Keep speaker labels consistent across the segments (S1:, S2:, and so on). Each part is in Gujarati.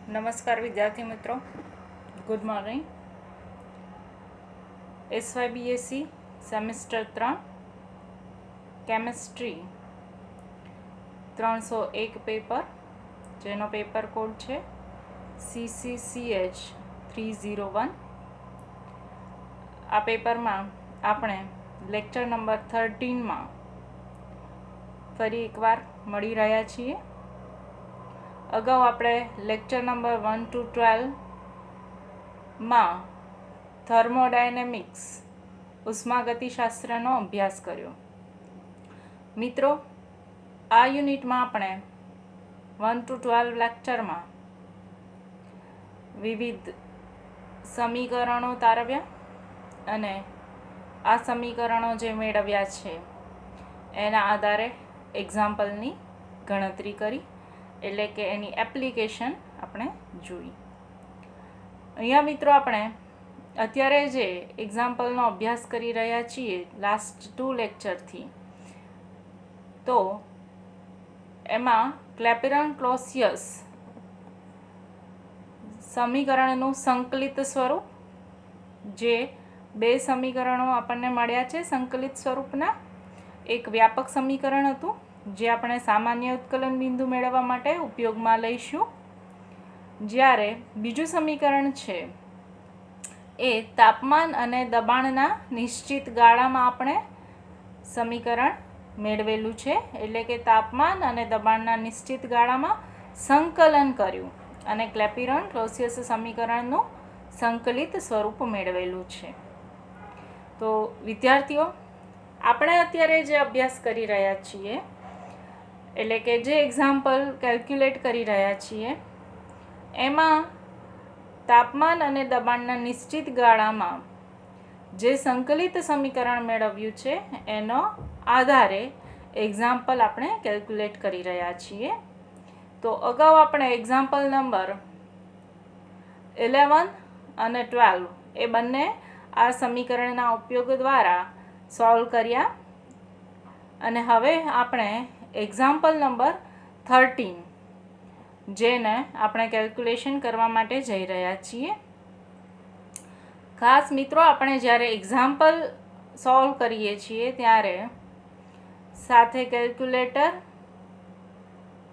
S1: નમસ્કાર વિદ્યાર્થી મિત્રો, good morning. SYBSE semester 3 chemistry 301 paper, જેનો પેપર કોડ છે CCCH 301. આ પેપરમાં આપણે લેક્ચર નંબર 13માં ફરી એકવાર મળી રહ્યા છીએ. અગાઉ આપણે લેક્ચર નંબર 1 to 12માં થર્મોડાયનેમિક્સ ઉષ્માગતિશાસ્ત્રનો અભ્યાસ કર્યો. મિત્રો, આ યુનિટમાં આપણે 1 to 12 લેક્ચરમાં વિવિધ સમીકરણો તારવ્યા અને આ સમીકરણો જે મેળવ્યા છે એના આધારે એક્ઝામ્પલની ગણતરી કરી, એટલે કે એની એપ્લિકેશન આપણે જોઈ. અહીંયા મિત્રો આપણે અત્યારે જે એક્ઝામ્પલનો અભ્યાસ કરી રહ્યા છીએ લાસ્ટ 2 લેક્ચરથી, તો એમાં ક્લેપેરોન-ક્લોસિયસ સમીકરણનું સંકલિત સ્વરૂપ, જે 2 સમીકરણો આપણને મળ્યા છે સંકલિત સ્વરૂપના. એક વ્યાપક સમીકરણ હતું જે આપણે સામાન્ય ઉત્કલન બિંદુ મેળવવા માટે ઉપયોગમાં લઈશું, જ્યારે બીજું સમીકરણ છે એ તાપમાન અને દબાણના નિશ્ચિત ગાળામાં આપણે સમીકરણ મેળવેલું છે, એટલે કે તાપમાન અને દબાણના નિશ્ચિત ગાળામાં સંકલન કર્યું અને ક્લેપેરોન-ક્લોસિયસ સમીકરણનું સંકલિત સ્વરૂપ મેળવેલું છે. તો વિદ્યાર્થીઓ, આપણે અત્યારે જે અભ્યાસ કરી રહ્યા છીએ, એટલે કે જે એક્ઝામ્પલ કેલ્ક્યુલેટ કરી રહ્યા છીએ, એમાં તાપમાન અને દબાણના નિશ્ચિત ગાળામાં જે સંકલિત સમીકરણ મેળવ્યું છે એનો આધારે એક્ઝામ્પલ આપણે કેલ્ક્યુલેટ કરી રહ્યા છીએ. તો અગાઉ આપણે એક્ઝામ્પલ નંબર 11 અને 12 એ બંને આ સમીકરણના ઉપયોગ દ્વારા સોલ્વ કર્યા, અને હવે આપણે એક્ઝામ્પલ નંબર 13 જેને આપણે કેલ્ક્યુલેશન કરવા માટે જઈ રહ્યા છીએ. ખાસ મિત્રો, આપણે જ્યારે એક્ઝામ્પલ સોલ્વ કરીએ છીએ ત્યારે સાથે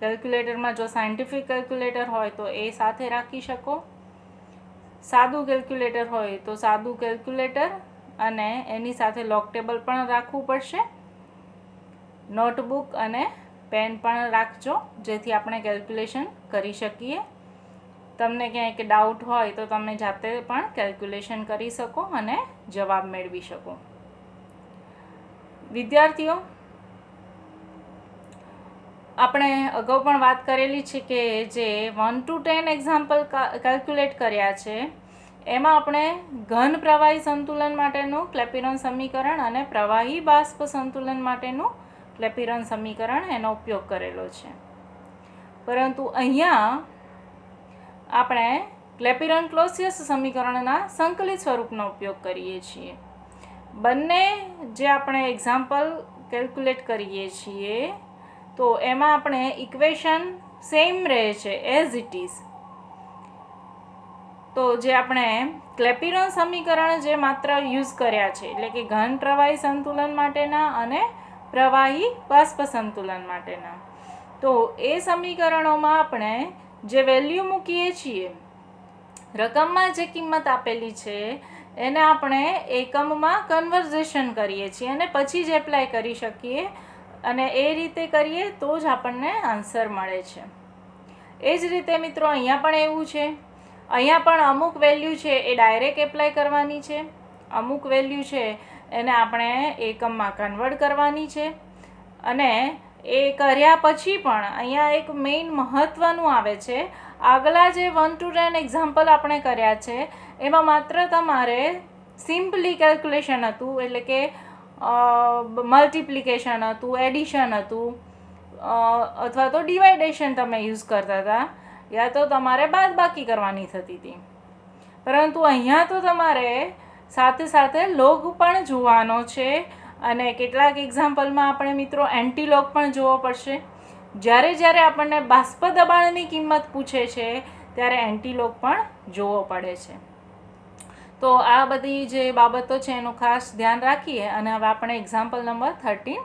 S1: કેલ્ક્યુલેટરમાં જો સાયન્ટિફિક કેલ્ક્યુલેટર હોય તો એ સાથે રાખી શકો, સાદું કેલ્ક્યુલેટર હોય તો સાદું કેલ્ક્યુલેટર અને એની સાથે લોગ ટેબલ પણ રાખવું પડશે. નોટબુક અને પેન પણ રાખજો, જેથી આપણે કેલ્ક્યુલેશન કરી શકીએ. તમને ક્યાંય ડાઉટ હોય તો તમે જાતે પણ કેલ્ક્યુલેશન કરી શકો અને જવાબ મેળવી શકો. વિદ્યાર્થીઓ, આપણે અગાઉ પણ વાત કરેલી છે કે જે 1 to 10 એક્ઝામ્પલ કેલ્ક્યુલેટ કર્યા છે એમાં આપણે ઘન પ્રવાહી સંતુલન માટેનું ક્લેપેરોન સમીકરણ અને પ્રવાહી બાષ્પ સંતુલન માટેનું ક્લેપેરોન સમીકરણ એનો ઉપયોગ કરેલો છે. પરંતુ અહીંયા આપણે ક્લેપેરોન-ક્લોસિયસ સમીકરણના સંકલિત સ્વરૂપનો ઉપયોગ કરીએ છીએ. બંને જે આપણે એક્ઝામ્પલ કેલ્ક્યુલેટ કરીએ છીએ તો એમાં આપણે ઇક્વેશન સેમ રહે છે એઝ ઇટ ઇઝ. તો જે આપણે ક્લેપેરોન સમીકરણ જે માત્ર યુઝ કર્યા છે, એટલે કે ઘન પ્રવાહી સંતુલન માટેના અને પ્રવાહી બાષ્પ સંતુલન માટેના, તો એ સમીકરણોમાં આપણે જે વેલ્યુ મૂકીએ છીએ, રકમમાં જે કિંમત આપેલી છે એને આપણે એકમમાં કન્વર્ઝેશન કરીએ છીએ અને પછી જ એપ્લાય કરી શકીએ, અને એ રીતે કરીએ તો જ આપણને આન્સર મળે છે. એ જ રીતે મિત્રો અહીંયા પણ એવું છે. અહીંયા પણ અમુક વેલ્યુ છે એ ડાયરેક્ટ એપ્લાય કરવાની છે, અમુક વેલ્યુ છે એને આપણે એકમમાં કન્વર્ટ કરવાની છે, અને એ કર્યા પછી પણ અહીંયા એક મેઇન મહત્ત્વનું આવે છે. આગલા જે 1 to 10 એક્ઝામ્પલ આપણે કર્યા છે એમાં માત્ર તમારે સિમ્પલી કેલ્ક્યુલેશન હતું, એટલે કે મલ્ટિપ્લિકેશન હતું, એડિશન હતું, અથવા તો ડિવાઇડેશન તમે યુઝ કરતા હતા, યા તો તમારે બાદબાકી કરવાની થતી હતી. પરંતુ અહીંયા તો તમારે સાથે સાથે લોગ પણ જોવાનો છે, અને કેટલાક એક્ઝામ્પલમાં આપણે મિત્રો એન્ટીલોગ પણ જોવો પડશે. જ્યારે આપણને બાષ્પ દબાણની કિંમત પૂછે છે ત્યારે એન્ટીલોગ પણ જોવો પડે છે. તો આ બધી જે બાબતો છે એનું ખાસ ધ્યાન રાખીએ અને હવે આપણે એક્ઝામ્પલ નંબર 13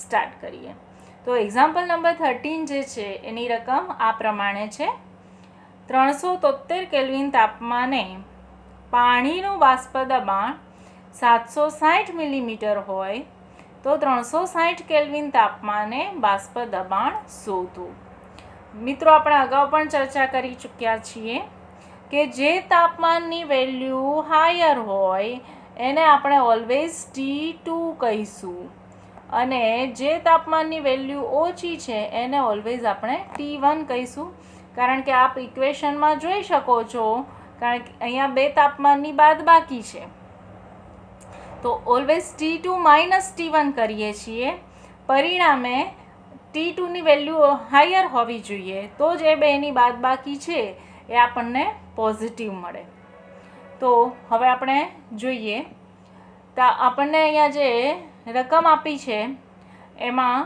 S1: સ્ટાર્ટ કરીએ. તો એક્ઝામ્પલ નંબર 13 જે છે એની રકમ આ પ્રમાણે છે. 373 કેલ્વિન તાપમાને પાણીનું બાષ્પ દબાણ 760 મિલીમીટર હોય તો 360 કેલ્વિન તાપમાને બાષ્પ દબાણ શોધો. મિત્રો, આપણે અગાઉ પણ ચર્ચા કરી ચૂક્યા છીએ કે જે તાપમાનની વેલ્યુ હાયર હોય એને આપણે ઓલવેઝ T2 કહીશું અને જે તાપમાનની વેલ્યુ ઓછી છે એને ઓલવેઝ આપણે T1 કહીશું. કારણ કે આપ ઇક્વેશનમાં જોઈ શકો છો, કારણ કે અહીંયા બે તાપમાનની બાદબાકી છે તો ઓલવેઝ T2 માઇનસ T1 કરીએ છીએ. પરિણામે T2ની વેલ્યુ હાયર હોવી જોઈએ તો જ એ બેની બાદબાકી છે એ આપણને પોઝિટિવ મળે. તો હવે આપણે જોઈએ તો આપણને અહીંયા જે રકમ આપી છે એમાં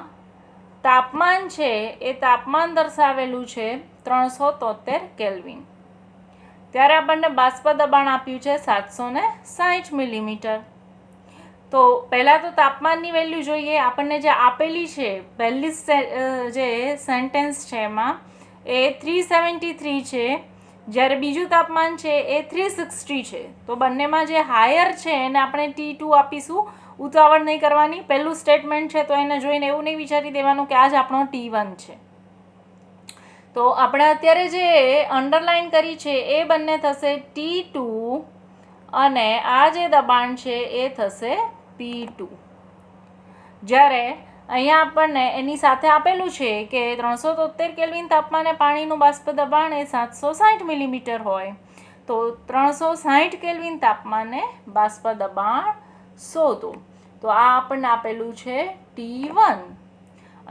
S1: તાપમાન છે એ તાપમાન દર્શાવેલું છે 373 કેલ્વિન. ત્યારે આપણને બાષ્પ દબાણ આપ્યું છે 760 મિલીમીટર. તો પહેલાં તો તાપમાનની વેલ્યુ જોઈએ. આપણને જે આપેલી છે પહેલી જે સેન્ટેન્સ છે એમાં એ 373 છે, જ્યારે બીજું તાપમાન છે એ 360 છે. તો બંનેમાં જે હાયર છે એને આપણે T2 આપીશું. ઉતાવળ નહીં કરવાની. પહેલું સ્ટેટમેન્ટ છે તો એને જોઈને એવું નહીં વિચારી દેવાનું કે આ જ આપણો T1 છે. તો આપણે અત્યારે જે અંડરલાઇન કરી છે એ બંને થશે T2 અને આ જે દબાણ છે એ થશે P2. જ્યારે અહીંયા આપણને એની સાથે આપેલું છે કે 373 કેલ્વિન તાપમાને પાણીનું બાષ્પ દબાણ એ 760 મિલીમીટર હોય તો 360 કેલ્વિન તાપમાને બાષ્પ દબાણ શોધો. તો આ આપણને આપેલું છે T1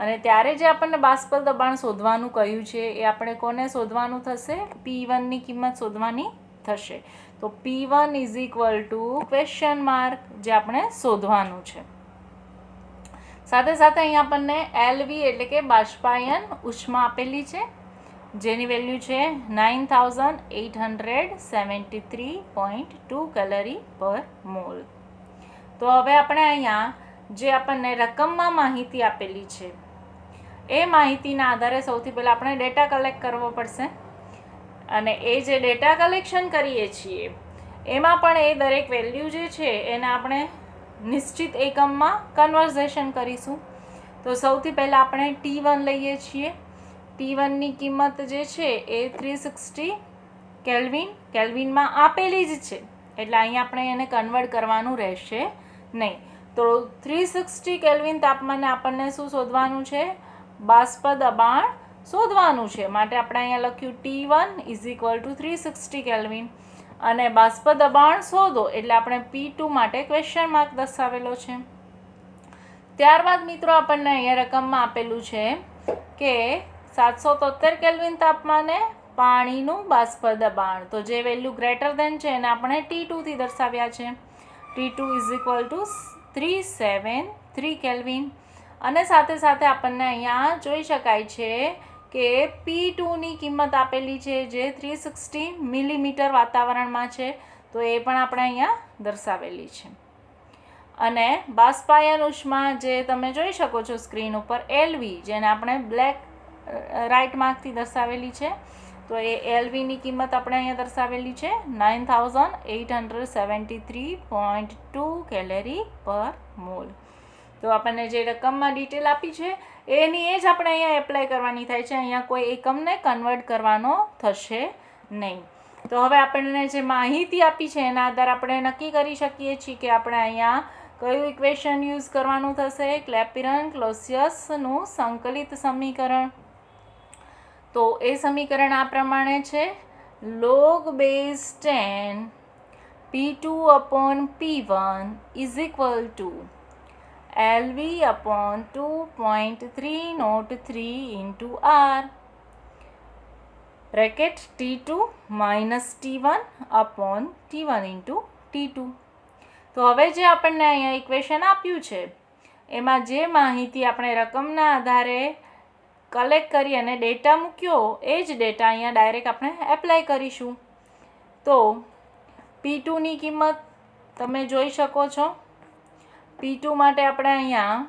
S1: અને ત્યારે જે આપણને બાષ્પ દબાણ શોધવાનું કહ્યું છે એ આપણે કોને શોધવાનું થશે? P1ની કિંમત શોધવાની થશે. તો P1 is equal two question mark જે આપણે શોધવાનું છે. સાથે સાથે અહીં આપણને LV એટલે કે બાષ્પાયન ઉષ્મા આપેલી છે જેની વેલ્યુ છે 9873.2 કેલરી પર મોલ. તો હવે આપણે અહીંયા જે આપણને રકમમાં માહિતી આપેલી છે એ માહિતીના આધારે સૌથી પહેલાં આપણે ડેટા કલેક્ટ કરવો પડશે અને એ જે ડેટા કલેક્શન કરીએ છીએ એમાં પણ એ દરેક વેલ્યુ જે છે એને આપણે નિશ્ચિત એકમમાં કન્વર્ઝેશન કરીશું. તો સૌથી પહેલાં આપણે T1 લઈએ છીએ. T1ની કિંમત જે છે એ 360 કેલ્વિનમાં આપેલી જ છે એટલે અહીંયા આપણે એને કન્વર્ટ કરવાનું રહેશે નહીં. તો 360 કેલ્વિન તાપમાને આપણને શું શોધવાનું છે? બાષ્પ દબાણ શોધવાનું છે. માટે આપણે અહીંયા લખ્યું T1 is equal two 360 kelvin અને બાષ્પ દબાણ શોધો એટલે આપણે P2 માટે ક્વેશ્ચન માર્ક દર્શાવેલો છે. ત્યારબાદ મિત્રો આપણને અહીંયા રકમમાં આપેલું છે કે 773 કેલ્વિન તાપમાને પાણીનું બાષ્પ દબાણ. તો જે વેલ્યુ ગ્રેટર દેન છે એને આપણે T2 થી દર્શાવ્યા છે. T2 is equal two 373 kelvin અને સાથે સાથે આપણને અહીંયા જોઈ શકાય છે કે P2ની કિંમત આપેલી છે જે 360 મિલીમીટર વાતાવરણમાં છે તો એ પણ આપણે અહીંયા દર્શાવેલી છે. અને બાષ્પાયન ઉષ્મા જે તમે જોઈ શકો છો સ્ક્રીન ઉપર LV જેને આપણે બ્લેક રાઇટ માર્કથી દર્શાવેલી છે તો એ LVની કિંમત આપણે અહીંયા દર્શાવેલી છે 9873.2 કેલરી પર મોલ. તો આપણને જે રકમમાં ડિટેલ આપી છે એની એ જ આપણે અહીંયા એપ્લાય કરવાની થાય છે. અહીંયા કોઈ એકમને કન્વર્ટ કરવાનો થશે નહીં. તો હવે આપણને જે માહિતી આપી છે એના આધારે આપણે નક્કી કરી શકીએ છીએ કે આપણે અહીંયા કયું ઇક્વેશન યુઝ કરવાનું થશે? ક્લેપિરન-ક્લોસિયસનું સંકલિત સમીકરણ. તો એ સમીકરણ આ પ્રમાણે છે log base 10 P2 upon P1 is equal to LV upon 2.303 into R bracket T2 minus T1 upon T1 into T2. તો હવે જે આપણને અહીંયા ઇક્વેશન આપ્યું છે એમાં જે માહિતી આપણે રકમના આધારે કલેક્ટ કરી અને ડેટા મૂક્યો એ જ ડેટા અહીંયા ડાયરેક્ટ આપણે એપ્લાય કરીશું. તો P2ની કિંમત તમે જોઈ શકો છો. P2 માટે આપણે અહીંયા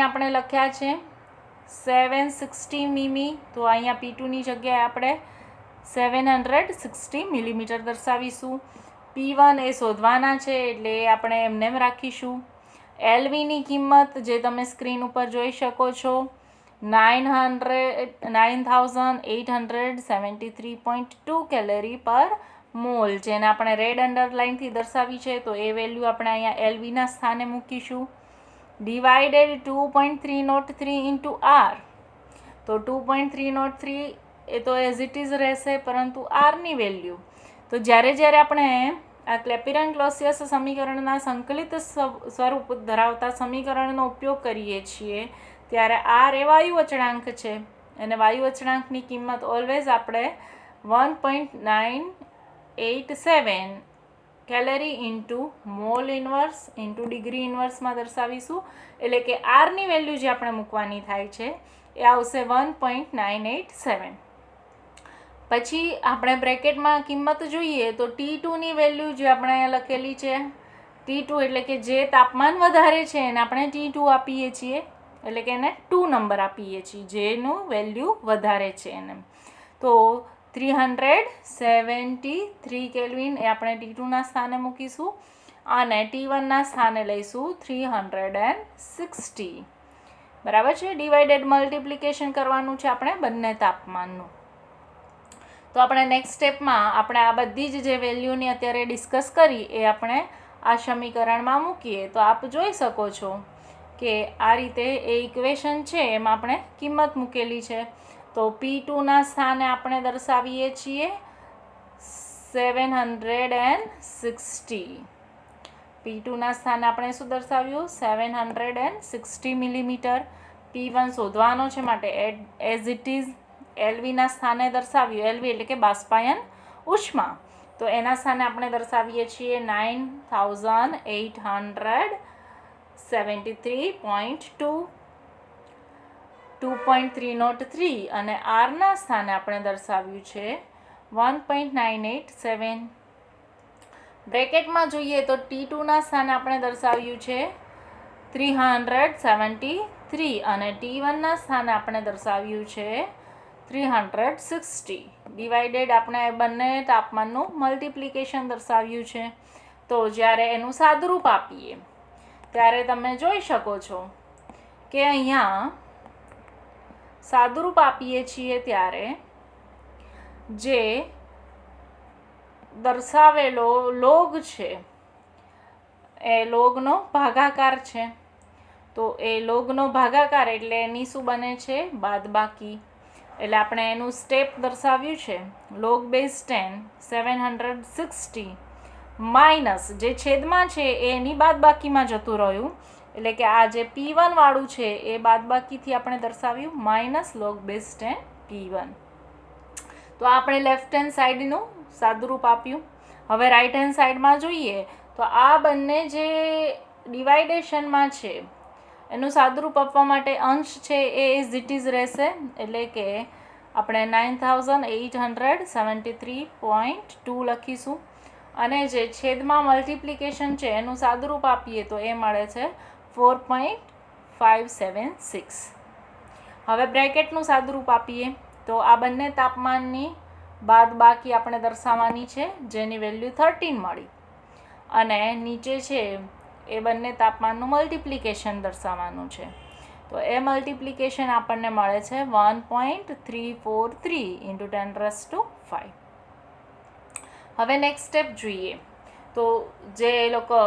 S1: આપણે લખ્યા છે 760 મીમી. તો અહીંયા P2ની જગ્યાએ આપણે 760 મિલીમીટર દર્શાવીશું. P1 એ શોધવાના છે એટલે આપણે એમને એમ રાખીશું. LVની કિંમત જે તમે સ્ક્રીન ઉપર જોઈ શકો છો 9873.2 કેલરી પર મોલ, જેને આપણે રેડ અંડરલાઇનથી દર્શાવી છે. તો એ વેલ્યુ આપણે અહીંયા LVના સ્થાને મૂકીશું. Divided 2.303 into R. તો 2.303 એ તો એઝ ઇટ ઇઝ રહેશે, પરંતુ આરની વેલ્યુ તો જ્યારે આપણે આ ક્લેપેરન-ક્લોસિયસ સમીકરણના સંકલિત સ્વરૂપ ધરાવતા સમીકરણનો ઉપયોગ કરીએ છીએ ત્યારે R એ વાયુ અચળાંક છે અને વાયુ અચળાંકની કિંમત ઓલવેઝ આપણે 1.987 calorie into mole inverse into degree ઇન્વર્સમાં દર્શાવીશું. એટલે કે આરની વેલ્યુ જે આપણે મૂકવાની થાય છે એ આવશે 1.987. પછી આપણે બ્રેકેટમાં કિંમત જોઈએ તો T2ની વેલ્યુ જે આપણે અહીંયા લખેલી છે, T2 એટલે કે જે તાપમાન વધારે છે એને આપણે T2 આપીએ છીએ, એટલે કે એને 2 નંબર આપીએ છીએ, જેનું વેલ્યુ વધારે છે એને. તો 373 કેલ્વિન એ આપણે T2ના સ્થાને મૂકીશું અને T1ના સ્થાને લઈશું 360. બરાબર છે. ડિવાઇડેડ મલ્ટિપ્લિકેશન કરવાનું છે આપણે બંને તાપમાનનું. તો આપણે નેક્સ્ટ સ્ટેપમાં આપણે આ બધી જ જે વેલ્યુની અત્યારે ડિસ્કસ કરી એ આપણે આ સમીકરણમાં મૂકીએ. તો આપ જોઈ શકો છો કે આ રીતે એ ઇક્વેશન છે એમાં આપણે કિંમત મૂકેલી છે. તો P2ના સ્થાને આપણે દર્શાવીએ છીએ 760. P2ના સ્થાને આપણે શું દર્શાવ્યું? 760 મિલીમીટર. P1 શોધવાનો છે માટે એઝ ઇટ ઇઝ LVના સ્થાને દર્શાવ્યું. LV એટલે કે બાષ્પાયન ઉષ્મા. તો એના સ્થાને આપણે દર્શાવીએ છીએ 9873.2 2.303 અને આરના સ્થાને આપણે દર્શાવ્યું છે 1.987. બ્રેકેટમાં જોઈએ તો T2ના સ્થાને આપણે દર્શાવ્યું છે 373 અને T1ના સ્થાને આપણે દર્શાવ્યું છે 360. ડિવાઇડેડ આપણે બંને તાપમાનનું મલ્ટિપ્લિકેશન દર્શાવ્યું છે. તો જ્યારે એનું સાદુરૂપ આપીએ ત્યારે તમે જોઈ શકો છો કે અહીંયા સાદુરૂપ આપીએ છીએ ત્યારે જે દર્શાવેલો લોગ છે એ લોગનો ભાગાકાર છે. તો એ લોગનો ભાગાકાર એટલે એની શું બને છે? બાદબાકી. એટલે આપણે એનું સ્ટેપ દર્શાવ્યું છે log base 10 760 માઇનસ જે છેદમાં છે એની બાદબાકીમાં જતું રહ્યું. એટલે કે આ જે P1 વાળું છે એ બાદબાકીથી આપણે દર્શાવ્યું માઇનસ log base 10 P1. તો આપણે લેફ્ટ હેન્ડ સાઈડનું સાદુરૂપ આપ્યું. હવે રાઈટ હેન્ડ સાઈડમાં જોઈએ તો આ બંને જે ડિવાઇડેશનમાં છે એનું સાદુરૂપ આપવા માટે અંશ છે એ ઇઝ ઇટ ઇઝ રહેશે. એટલે કે આપણે 9873.2 લખીશું અને જે છેદમાં મલ્ટિપ્લિકેશન છે એનું સાદુરૂપ આપીએ તો એ મળે છે 4.576. હવે બ્રેકેટનું સાદુરૂપ આપીએ તો આ બંને તાપમાનની બાદબાકી આપણે દર્શાવવાની છે જેની વેલ્યુ 13 મળી અને નીચે છે એ બંને તાપમાનનું મલ્ટિપ્લિકેશન દર્શાવવાનું છે. તો એ મલ્ટિપ્લિકેશન આપણને મળે છે 1.343 × 10⁵. હવે નેક્સ્ટ સ્ટેપ જોઈએ તો જે લોકો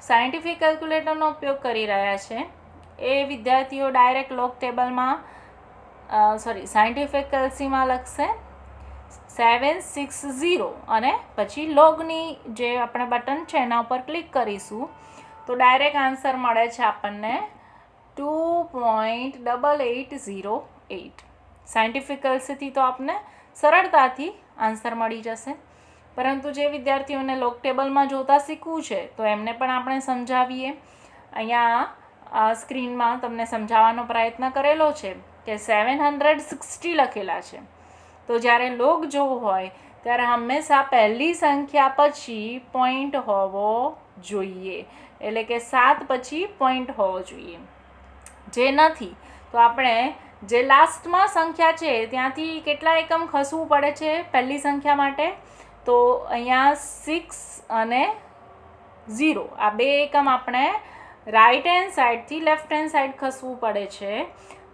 S1: સાયન્ટિફિક કેલ્ક્યુલેટરનો ઉપયોગ કરી રહ્યા છે એ વિદ્યાર્થીઓ ડાયરેક્ટ લોગ ટેબલમાં સાયન્ટિફિક કેલ્સીમાં લખશે 760 અને પછી લોગની જે આપણે બટન છે એના ઉપર ક્લિક કરીશું તો ડાયરેક્ટ આન્સર મળે છે આપણને 2.8808. સાયન્ટિફિક કેલ્સીથી તો આપને સરળતાથી આન્સર મળી જશે. પરંતુ જે વિદ્યાર્થીઓને લોગ ટેબલમાં જોતા શીખવું છે તો એમને પણ આપણે સમજાવીએ. અહીંયા સ્ક્રીનમાં તમને સમજાવવાનો પ્રયત્ન કરેલો છે કે 760 લખેલા છે. તો જ્યારે લોગ જોવું હોય ત્યારે હંમેશા પહેલી સંખ્યા પછી પોઈન્ટ હોવો જોઈએ, એટલે કે 7 પછી પોઈન્ટ હોવો જોઈએ. જે નથી તો આપણે જે લાસ્ટમાં સંખ્યા છે ત્યાંથી કેટલા એકમ ખસવું પડે છે પહેલી સંખ્યા માટે, તો અહીંયા 6 અને 0 આ 2 એકમ આપણે રાઈટ હેન્ડ સાઈડથી લેફ્ટ હેન્ડ સાઈડ ખસવું પડે છે.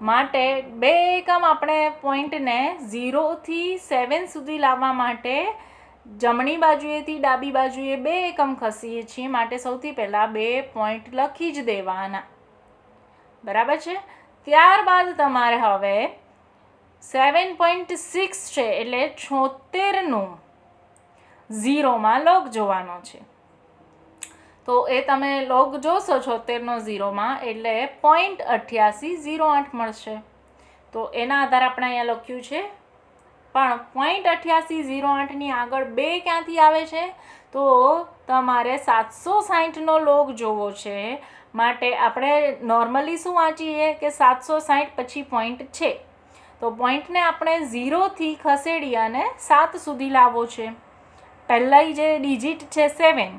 S1: માટે 2 એકમ આપણે પોઈન્ટને 0થી 7 સુધી લાવવા માટે જમણી બાજુએથી ડાબી બાજુએ 2 એકમ ખસીએ છીએ. માટે સૌથી પહેલાં 2 પોઈન્ટ લખી જ દેવાના, બરાબર છે. ત્યારબાદ તમારે હવે 7.6 છે એટલે 76નું 0માં લોગ જોવાનો છે. તો એ તમે લોગ જોશો 76નો 0માં એટલે 0.8808 મળશે. તો એના આધારે આપણે અહીંયા લખ્યું છે. પણ 0.8808ની આગળ 2 ક્યાંથી આવે છે? તો તમારે 760નો લોગ જોવો છે. માટે આપણે નોર્મલી શું વાંચીએ કે 760 પછી પોઈન્ટ છે, તો પોઈન્ટને આપણે 0થી ખસેડી અને 7 સુધી લાવવો છે. પહેલાં જે ડિજિટ છે 7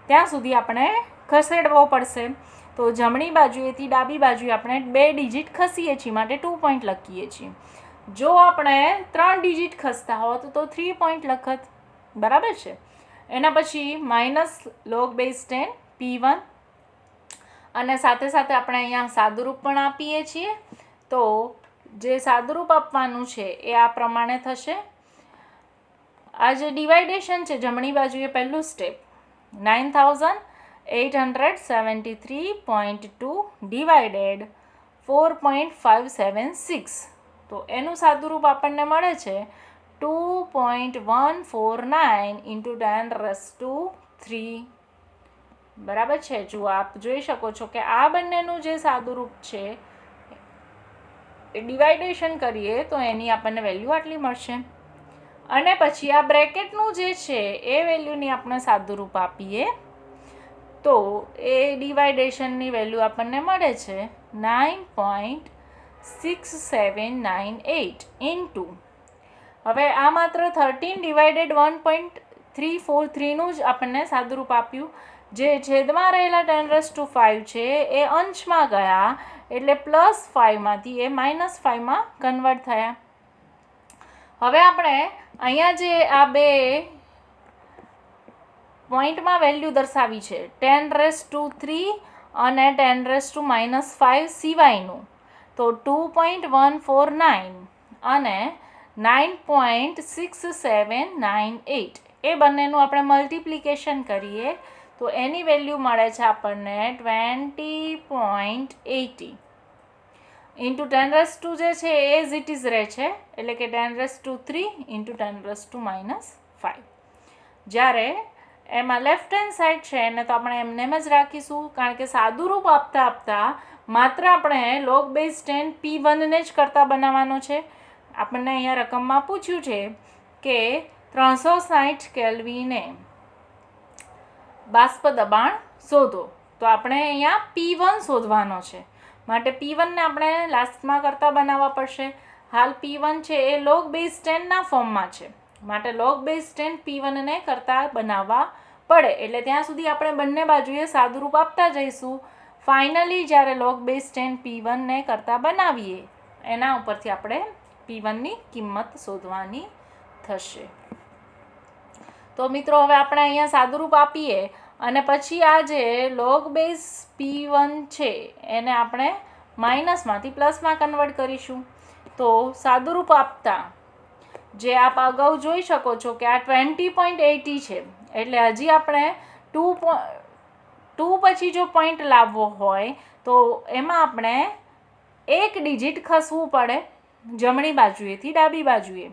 S1: ત્યાં સુધી આપણે ખસેડવો પડશે. તો જમણી બાજુએથી ડાબી બાજુએ આપણે 2 ડિજિટ ખસીએ છીએ માટે 2 પોઈન્ટ લખીએ છીએ. જો આપણે 3 ડિજિટ ખસતા હોત તો 3 પોઈન્ટ લખત, બરાબર છે. એના પછી માઇનસ લોગ બેઝ 10 P1 અને સાથે સાથે આપણે અહીંયા સાદુરૂપ પણ આપીએ છીએ. તો જે સાદુરૂપ આપવાનું છે એ આ પ્રમાણે થશે. આ જે ડિવાઇડેશન છે જમણી બાજુએ પહેલું સ્ટેપ 9873.2 ડિવાઇડેડ 4.576. તો એનું સાદુરૂપ આપણને મળે છે 2.149 × 10⁻3. બરાબર છે. જો આપ જોઈ શકો છો કે આ બંનેનું જે સાદુરૂપ છે એ ડિવાઇડેશન કરીએ તો એની આપણને વેલ્યુ આટલી મળશે. અને પછી આ બ્રેકેટનું જે છે એ વેલ્યુની આપણે સાદુરૂપ આપીએ તો એ ડિવાઇડેશનની વેલ્યુ આપણને મળે છે 9.6798 ઇન્ટુ, હવે આ માત્ર 13/1.343નું જ આપણને સાદુરૂપ આપ્યું. જે છેદમાં રહેલા 10⁵ છે એ અંશમાં ગયા એટલે +5માંથી એ -5માં કન્વર્ટ થયા. હવે આપણે અહીંયા જે આ 2 પોઈન્ટમાં વેલ્યુ દર્શાવી છે 10⁻³ અને 10⁻⁻5 સિવાયનું, તો 2.149 અને 9.6798 એ બંનેનું આપણે મલ્ટિપ્લિકેશન કરીએ તો એની વેલ્યુ મળે છે આપણને 20.80 ઇન્ટુ 10⁻² જે છે એ એઝ ઇટ ઇઝ રહે છે, એટલે કે 10⁻³ ઇન્ટુ 10⁻⁻5. જ્યારે એમાં લેફ્ટ હેન્ડ સાઈડ છે એને તો આપણે એમને જ રાખીશું, કારણ કે સાદુરૂપ આપતા આપતા માત્ર આપણે લોગ બેઝ 10 P1ને જ કરતા બનાવવાનો છે. આપણને અહીંયા રકમમાં પૂછ્યું છે કે 360 કેલ્વિને બાષ્પ દબાણ શોધો, તો આપણે અહીંયા P1 શોધવાનો છે. માટે P1ને આપણે લાસ્ટમાં કરતા બનાવવા પડશે. હાલ P1 છે એ લોગ બેઝ 10ના ફોર્મમાં છે, માટે લોગ બેઝ 10 P1ને કરતા બનાવવા પડે. એટલે ત્યાં સુધી આપણે બંને બાજુએ સાદુરૂપ આપતા જઈશું. ફાઇનલી જ્યારે લોગ બેઝ 10 P1ને કરતા બનાવીએ એના ઉપરથી આપણે P1ની કિંમત શોધવાની થશે. તો મિત્રો હવે આપણે અહીંયા સાદુરૂપ આપીએ અને પછી આ જે લોગ બેઝ P1 છે એને આપણે માઇનસમાંથી પ્લસમાં કન્વર્ટ કરીશું. તો સાદુરૂપ આપતા જે આપ અગાઉ જોઈ શકો છો કે આ 20.80 છે, એટલે હજી આપણે 2 પછી જો પોઈન્ટ લાવવો હોય તો એમાં આપણે 1 ડિજિટ ખસવું પડે જમણી બાજુએથી ડાબી બાજુએ.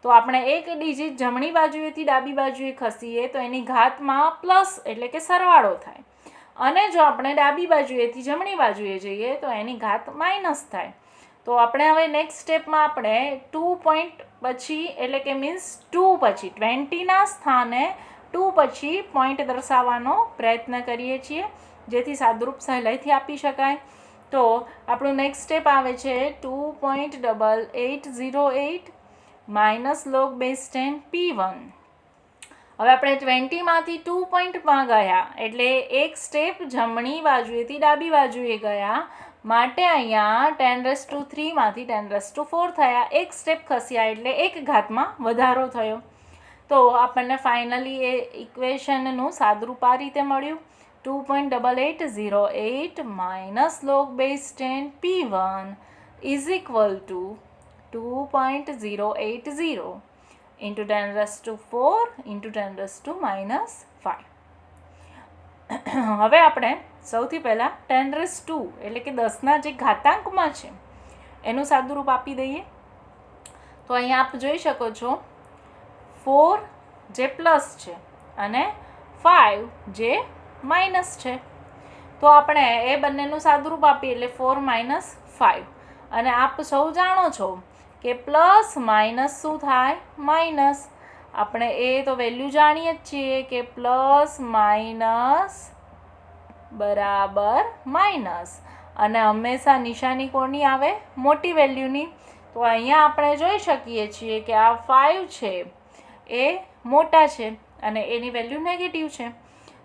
S1: તો આપણે 1 ડિજિટ જમણી બાજુએથી ડાબી બાજુએ ખસીએ તો એની ઘાતમાં પ્લસ એટલે કે સરવાળો થાય, અને જો આપણે ડાબી બાજુએથી જમણી બાજુએ જઈએ તો એની ઘાત માઇનસ થાય. તો આપણે હવે નેક્સ્ટ સ્ટેપમાં આપણે 2 પોઈન્ટ પછી એટલે કે મીન્સ 2 પછી 20ના સ્થાને 2 પછી પોઈન્ટ દર્શાવવાનો પ્રયત્ન કરીએ છીએ, જેથી સાદુરૂપ સહેલાઈથી આપી શકાય. તો આપણું નેક્સ્ટ સ્ટેપ આવે છે 2.8808 માઇનસ log બેઝ 10 P1. હવે આપણે 20માંથી 2 પોઈન્ટમાં ગયા એટલે એક સ્ટેપ જમણી બાજુએથી ડાબી બાજુએ ગયા, માટે અહીંયા 10⁻³ 10⁻4 થયા. એક સ્ટેપ ખસ્યા એટલે એક ઘાતમાં વધારો થયો. તો આપણને ફાઇનલી એ ઇક્વેશનનું સાદુરૂપ આ રીતે મળ્યું 2.8808 minus log base 10 P1 is equal to 2.080 into 10⁻4 into 10⁻⁻5. હવે આપણે સૌથી પહેલાં 10⁻2 એટલે કે 10ના જે ઘાતાંકમાં છે એનું સાદુરૂપ આપી દઈએ. તો અહીંયા આપ જોઈ શકો છો 4 જે પ્લસ છે અને 5 જે માઇનસ છે. તો આપણે એ બંનેનું સાદુરૂપ આપીએ એટલે 4 - 5. અને આપ સૌ જાણો છો કે પ્લસ માઇનસ શું થાય? માઇનસ. આપણે એ તો વેલ્યુ જાણીએ જ છીએ કે પ્લસ માઇનસ બરાબર માઇનસ, અને હંમેશા નિશાની કોની આવે? મોટી વેલ્યુની. તો અહીંયા આપણે જોઈ શકીએ છીએ કે આ 5 છે એ મોટા છે અને એની વેલ્યુ નેગેટિવ છે.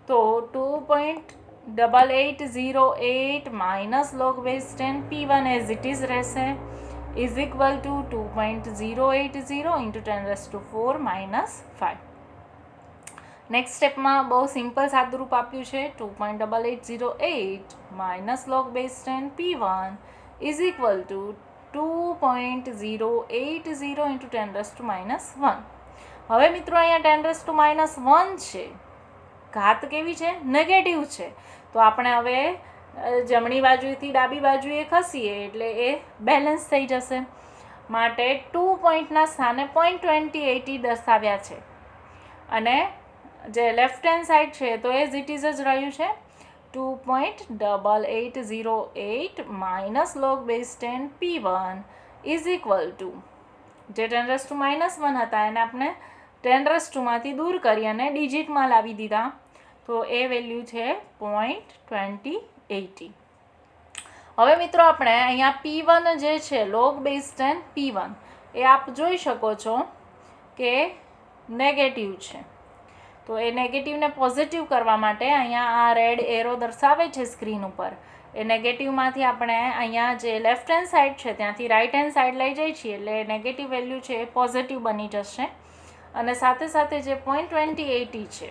S1: તો 2.8808 minus log base 10 P1 as it is રહેશે is equal to 2.080 into 10⁻4 - 5. Next સ્ટેપમાં બહુ સિમ્પલ સાદુરૂપ આપ્યું છે 2.8808 minus log base 10 P1 is equal to 2.080 into 10⁻1. હવે મિત્રો અહીંયા 10⁻1 છે, ઘાત કેવી છે? નેગેટિવ છે. તો આપણે હવે જમણી બાજુથી ડાબી બાજુએ ખસીએ એટલે એ બેલેન્સ થઈ જશે. માટે 2 પોઈન્ટના સ્થાને 0.2080 દર્શાવ્યા છે અને જે લેફ્ટ હેન્ડ સાઈડ છે તો એ ઇટ ઇઝ જ રહ્યું છે 2.8808 minus log base 10 P1 is equal two જે 10⁻1 હતા એને આપણે 10⁻2માંથી દૂર કરી અને ડિજિટમાં લાવી દીધા. તો એ વેલ્યુ છે 0.2080. હવે મિત્રો આપણે અહીંયા P1 જે છે log બેઝ 10 P1 એ આપ જોઈ શકો છો કે નેગેટિવ છે. તો એ નેગેટિવને પોઝિટિવ કરવા માટે અહીંયા આ રેડ એરો દર્શાવે છે સ્ક્રીન ઉપર. એ નેગેટિવમાંથી આપણે અહીંયા જે લેફ્ટ હેન્ડ સાઈડ છે ત્યાંથી રાઈટ હેન્ડ સાઈડ લઈ જઈએ છીએ એટલે નેગેટિવ વેલ્યુ છે એ પોઝિટિવ બની જશે. અને સાથે સાથે જે 0.2080 છે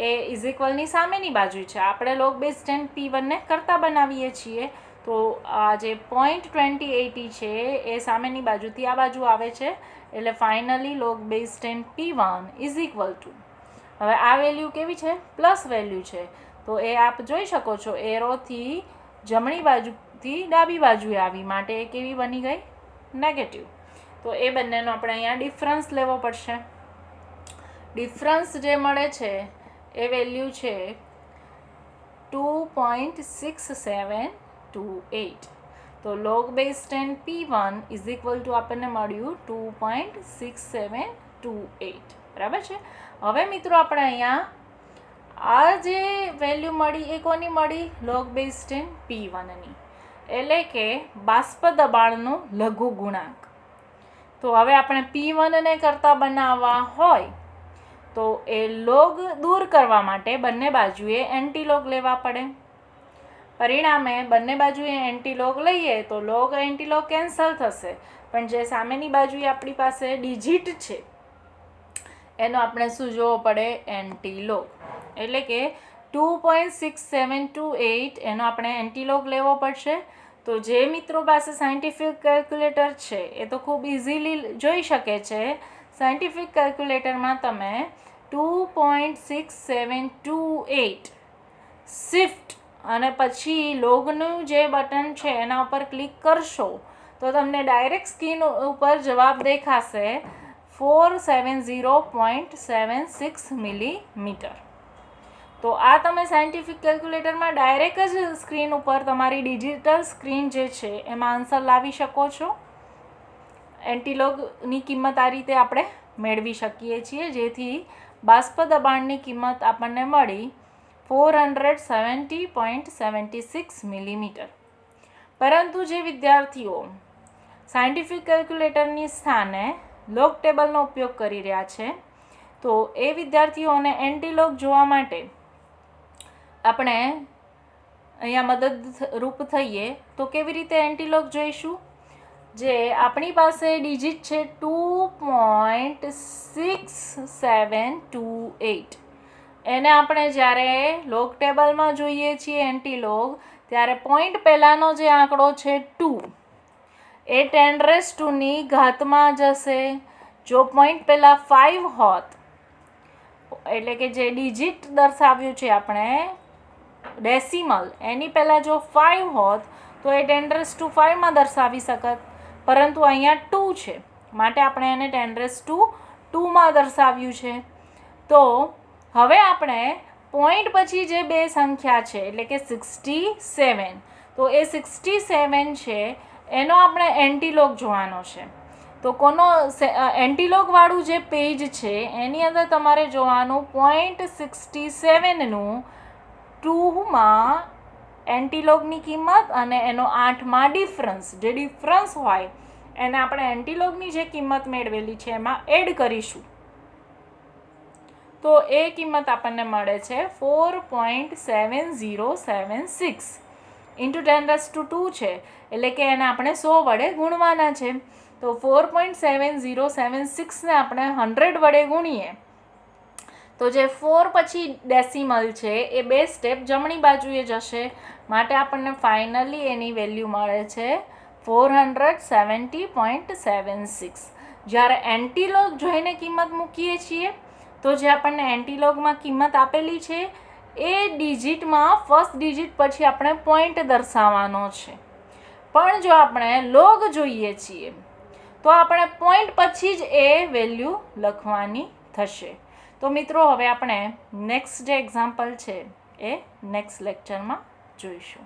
S1: એ ઇઝ ઇક્વલની સામેની બાજુ છે. આપણે log બેઝ 10 P1ને કરતા બનાવીએ છીએ. તો આ જે 0.2080 છે એ સામેની બાજુથી આ બાજુ આવે છે એટલે finally log base 10 P1 is equal two, હવે આ વેલ્યુ કેવી છે? પ્લસ વેલ્યુ છે. તો એ આપ જોઈ શકો છો એરોથી જમણી બાજુથી ડાબી બાજુએ આવી, માટે એ કેવી બની ગઈ? નેગેટિવ. તો એ બંનેનો આપણે અહીંયા ડિફરન્સ લેવો પડશે. ડિફરન્સ જે મળે છે એ વેલ્યુ છે 2.6728. તો log base 10 P1 is equal two આપણને મળ્યું 2.6728. બરાબર છે. હવે મિત્રો આપણે અહીંયા આ જે વેલ્યુ મળી એ કોની મળી? log બેઝ 10 P1ની, એટલે કે બાષ્પ દબાણનો લઘુ ગુણાંક. તો હવે આપણે P1ને કરતા બનાવવા હોય તો એ લોગ દૂર કરવા માટે બંને બાજુએ એન્ટીલોગ લેવા પડે. પરિણામે બંને બાજુએ એન્ટીલોગ લઈએ તો લોગ એન્ટીલોગ કેન્સલ થશે, પણ જે સામેની બાજુએ આપણી પાસે ડિજિટ છે એનો આપણે શું જોવો પડે? એન્ટીલોગ. એટલે કે 2.6728 એનો આપણે એન્ટીલોગ લેવો પડશે. તો જે મિત્રો પાસે સાયન્ટિફિક કેલ્ક્યુલેટર છે એ તો ખૂબ ઇઝીલી જોઈ શકે છે. સાયન્ટિફિક કેલ્ક્યુલેટરમાં તમે 2.6728 શિફ્ટ અને પછી લોગનું જે બટન છે એના ઉપર ક્લિક કરશો તો તમને ડાયરેક્ટ સ્ક્રીન ઉપર જવાબ દેખાશે 470.76 મિલીમીટર. તો તો આ તમે સાયન્ટિફિક કેલ્ક્યુલેટરમાં ડાયરેક્ટ જ સ્ક્રીન ઉપર તમારી ડિજિટલ સ્ક્રીન જે છે એમાં આન્સર લાવી શકો છો. એન્ટીલોગની કિંમત આ રીતે આપણે મેળવી શકીએ છીએ, જેથી બાષ્પ દબાણની કિંમત આપણને મળી 470.76 મિલીમીટર. પરંતુ જે વિદ્યાર્થીઓ સાયન્ટિફિક કેલ્ક્યુલેટરની સ્થાને લોગ ટેબલનો ઉપયોગ કરી રહ્યા છે, તો એ વિદ્યાર્થીઓને એન્ટીલોગ જોવા માટે આપણે અહીંયા મદદરૂપ થઈએ. તો કેવી રીતે એન્ટીલોગ જોઈશું? જે આપણી પાસે ડિજિટ છે 2.6728, એને આપણે જ્યારે લોગ ટેબલમાં જોઈએ છીએ એન્ટીલોગ, ત્યારે પોઈન્ટ પહેલાંનો જે આંકડો છે 2 એ 10⁻²ની ઘાતમાં જશે. જો પોઈન્ટ પહેલાં 5 હોત, એટલે કે જે ડિજિટ દર્શાવ્યું છે આપણે ડેસિમલ, એની પહેલાં જો 5 હોત તો એ 10⁵માં દર્શાવી શકત, પરંતુ અહીંયા 2 છે માટે આપણે એને 10⁻²માં દર્શાવ્યું છે. તો હવે આપણે પોઈન્ટ પછી જે બે સંખ્યા છે એટલે કે 67, તો એ 67 છે એનો આપણે એન્ટીલોગ જોવાનો છે. તો કોનો એન્ટીલોગવાળું જે પેજ છે એની અંદર તમારે જોવાનું 0.67નું 2માં એન્ટીલોગની કિંમત અને એનો 8માં ડિફરન્સ, જે ડિફરન્સ હોય એને આપણે એન્ટીલોગની જે કિંમત મેળવેલી છે એમાં એડ કરીશું. તો એ કિંમત આપણને મળે છે 4.7076 ઇન્ટુ 10⁻² છે, એટલે કે એને આપણે 100 વડે ગુણવાના છે. તો 4.7076ને આપણે 100 વડે ગુણીએ તો જે 4 પછી ડેસિમલ છે એ 2 સ્ટેપ જમણી બાજુએ જશે, માટે આપણને ફાઇનલી એની વેલ્યુ મળે છે 470.76. જ્યારે એન્ટીલોગ જોઈને કિંમત મૂકીએ છીએ તો જે આપણને એન્ટીલોગમાં કિંમત આપેલી છે એ ડિજિટમાં ફર્સ્ટ ડિજિટ પછી આપણે પોઈન્ટ દર્શાવવાનો છે. પણ જો આપણે લોગ જોઈએ છીએ તો આપણે પોઈન્ટ પછી જ એ વેલ્યુ લખવાની થશે. તો મિત્રો હવે આપણે નેક્સ્ટ જે એક્ઝામ્પલ છે એ નેક્સ્ટ લેક્ચરમાં જોઈશું.